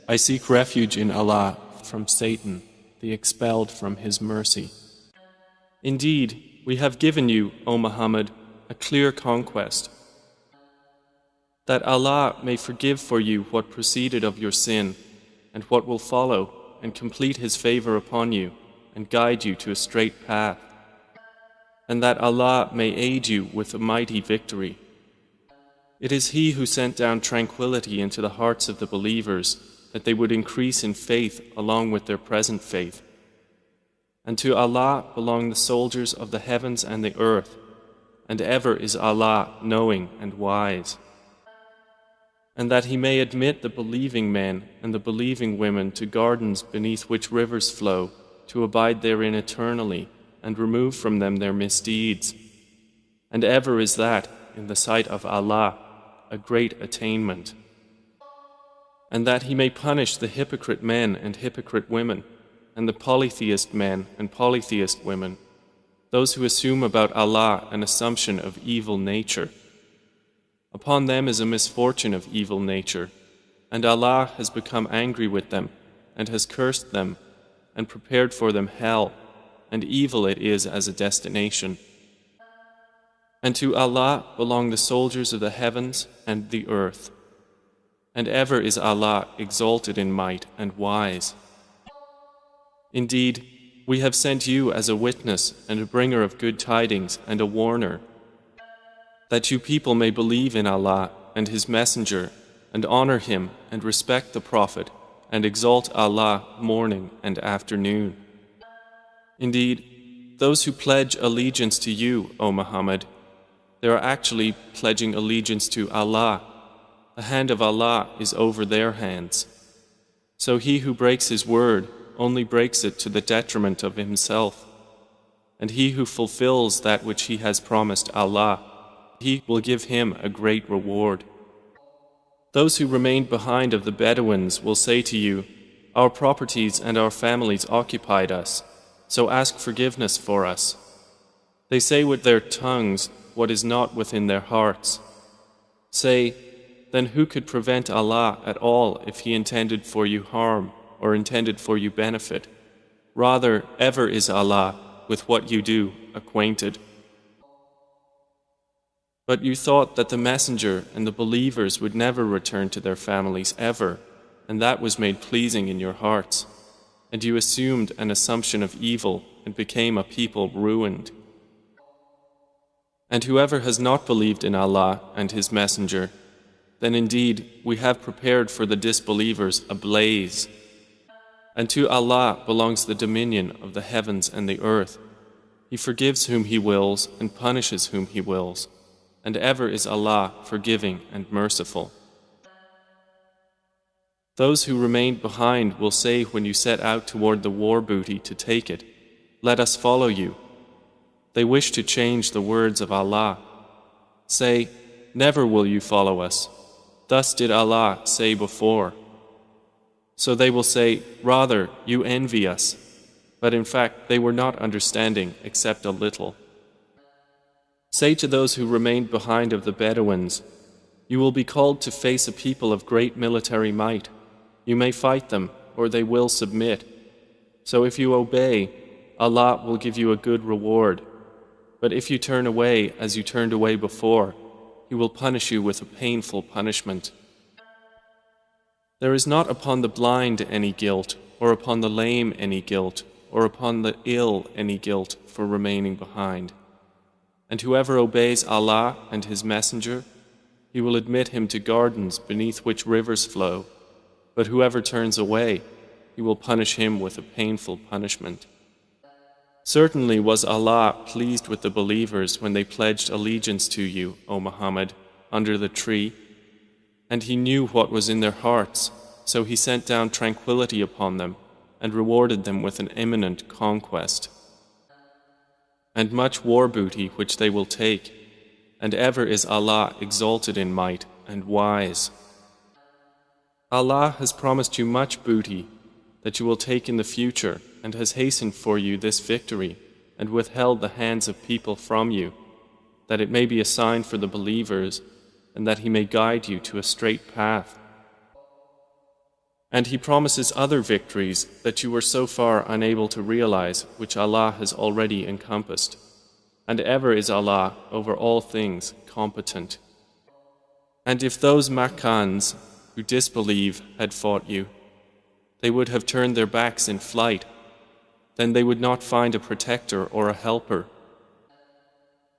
I seek refuge in Allah from Satan, the expelled from His mercy. Indeed, we have given you, O Muhammad, a clear conquest, that Allah may forgive for you what preceded of your sin and what will follow, and complete His favor upon you and guide you to a straight path, and that Allah may aid you with a mighty victory. It is He who sent down tranquility into the hearts of the believers, that they would increase in faith along with their present faith. And to Allah belong the soldiers of the heavens and the earth, and ever is Allah knowing and wise. And that He may admit the believing men and the believing women to gardens beneath which rivers flow, to abide therein eternally, and remove from them their misdeeds. And ever is that, in the sight of Allah, a great attainment. And that He may punish the hypocrite men and hypocrite women, and the polytheist men and polytheist women, those who assume about Allah an assumption of evil nature. Upon them is a misfortune of evil nature, and Allah has become angry with them, and has cursed them, and prepared for them hell, and evil it is as a destination. And to Allah belong the soldiers of the heavens and the earth, and ever is Allah exalted in might and wise. Indeed, we have sent you as a witness and a bringer of good tidings and a warner, that you people may believe in Allah and His Messenger, and honor Him and respect the Prophet, and exalt Allah morning and afternoon. Indeed, those who pledge allegiance to you, O Muhammad, they are actually pledging allegiance to Allah. The hand of Allah is over their hands. So he who breaks his word only breaks it to the detriment of himself. And he who fulfills that which he has promised Allah, He will give him a great reward. Those who remained behind of the Bedouins will say to you, our properties and our families occupied us, so ask forgiveness for us. They say with their tongues what is not within their hearts. Say, then who could prevent Allah at all if He intended for you harm or intended for you benefit? Rather, ever is Allah with what you do acquainted. But you thought that the Messenger and the believers would never return to their families ever, and that was made pleasing in your hearts. And you assumed an assumption of evil and became a people ruined. And whoever has not believed in Allah and His Messenger, then indeed we have prepared for the disbelievers a blaze. And to Allah belongs the dominion of the heavens and the earth. He forgives whom He wills and punishes whom He wills. And ever is Allah forgiving and merciful. Those who remained behind will say when you set out toward the war booty to take it, let us follow you. They wish to change the words of Allah. Say, never will you follow us. Thus did Allah say before. So they will say, rather, you envy us. But in fact, they were not understanding except a little. Say to those who remained behind of the Bedouins, you will be called to face a people of great military might. You may fight them, or they will submit. So if you obey, Allah will give you a good reward. But if you turn away as you turned away before, He will punish you with a painful punishment. There is not upon the blind any guilt, or upon the lame any guilt, or upon the ill any guilt for remaining behind. And whoever obeys Allah and His Messenger, He will admit him to gardens beneath which rivers flow. But whoever turns away, He will punish him with a painful punishment. Certainly was Allah pleased with the believers when they pledged allegiance to you, O Muhammad, under the tree, and He knew what was in their hearts, so He sent down tranquility upon them and rewarded them with an imminent conquest. And much war booty which they will take, and ever is Allah exalted in might and wise. Allah has promised you much booty that you will take in the future, and has hastened for you this victory, and withheld the hands of people from you, that it may be a sign for the believers, and that He may guide you to a straight path. And He promises other victories that you were so far unable to realize, which Allah has already encompassed. And ever is Allah over all things competent. And if those Makkans who disbelieve had fought you, they would have turned their backs in flight. Then they would not find a protector or a helper.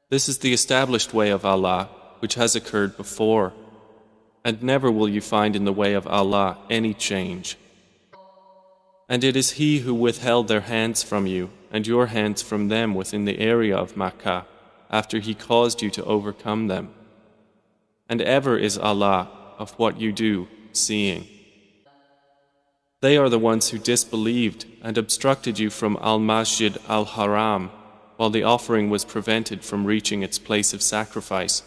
This is the established way of Allah, which has occurred before, and never will you find in the way of Allah any change. And it is He who withheld their hands from you and your hands from them within the area of Makkah, after He caused you to overcome them. And ever is Allah of what you do seeing. They are the ones who disbelieved and obstructed you from Al-Masjid Al-Haram, while the offering was prevented from reaching its place of sacrifice.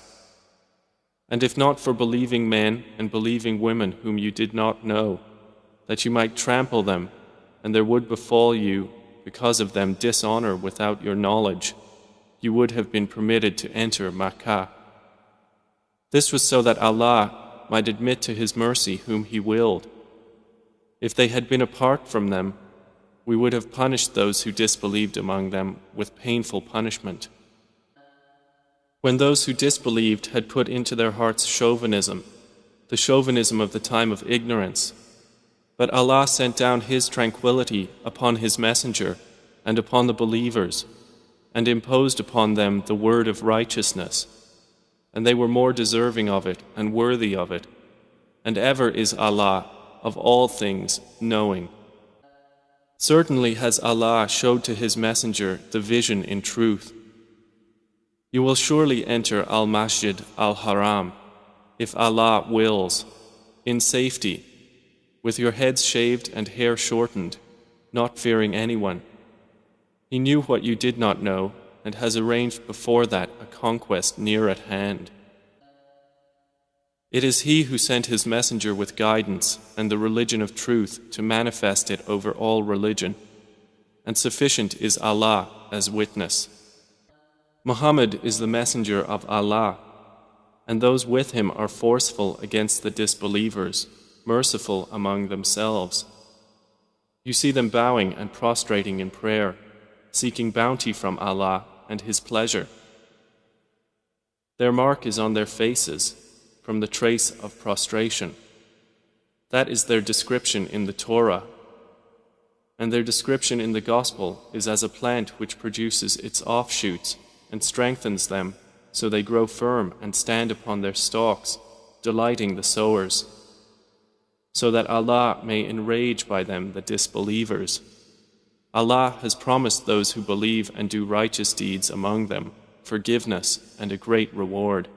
And if not for believing men and believing women whom you did not know, that you might trample them, and there would befall you because of them dishonor without your knowledge, you would have been permitted to enter Makkah. This was so that Allah might admit to His mercy whom He willed. If they had been apart from them, we would have punished those who disbelieved among them with painful punishment. When those who disbelieved had put into their hearts chauvinism, the chauvinism of the time of ignorance, but Allah sent down His tranquility upon His messenger and upon the believers, and imposed upon them the word of righteousness, and they were more deserving of it and worthy of it, and ever is Allah of all things knowing. Certainly has Allah showed to His messenger the vision in truth. You will surely enter Al-Masjid Al-Haram, if Allah wills, in safety, with your heads shaved and hair shortened, not fearing anyone. He knew what you did not know, and has arranged before that a conquest near at hand. It is He who sent His messenger with guidance and the religion of truth to manifest it over all religion, and sufficient is Allah as witness. Muhammad is the messenger of Allah, and those with him are forceful against the disbelievers, merciful among themselves. You see them bowing and prostrating in prayer, seeking bounty from Allah and His pleasure. Their mark is on their faces, from the trace of prostration. That is their description in the Torah. And their description in the Gospel is as a plant which produces its offshoots and strengthens them, so they grow firm and stand upon their stalks, delighting the sowers, so that Allah may enrage by them the disbelievers. Allah has promised those who believe and do righteous deeds among them forgiveness and a great reward.